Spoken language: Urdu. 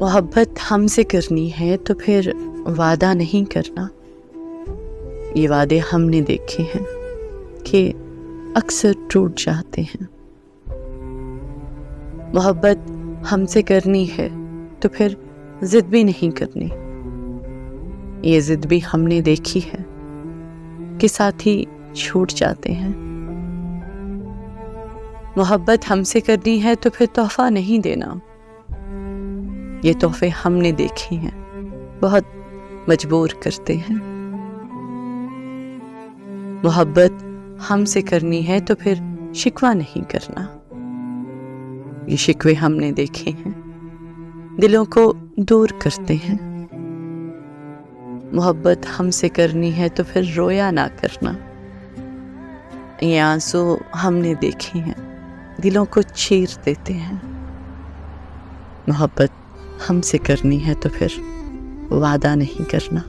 محبت ہم سے کرنی ہے تو پھر وعدہ نہیں کرنا۔ یہ وعدے ہم نے دیکھے ہیں کہ اکثر ٹوٹ جاتے ہیں۔ محبت ہم سے کرنی ہے تو پھر ضد بھی نہیں کرنی۔ یہ ضد بھی ہم نے دیکھی ہے کہ ساتھی چھوٹ جاتے ہیں۔ محبت ہم سے کرنی ہے تو پھر تحفہ نہیں دینا۔ یہ تحفے ہم نے دیکھے ہیں، بہت مجبور کرتے ہیں۔ محبت ہم سے کرنی ہے تو پھر شکوہ نہیں کرنا۔ یہ شکوے ہم نے دیکھے ہیں، دلوں کو دور کرتے ہیں۔ محبت ہم سے کرنی ہے تو پھر رویا نہ کرنا۔ یہ آنسو ہم نے دیکھے ہیں، دلوں کو چیر دیتے ہیں۔ محبت ہم سے کرنی ہے تو پھر وعدہ نہیں کرنا۔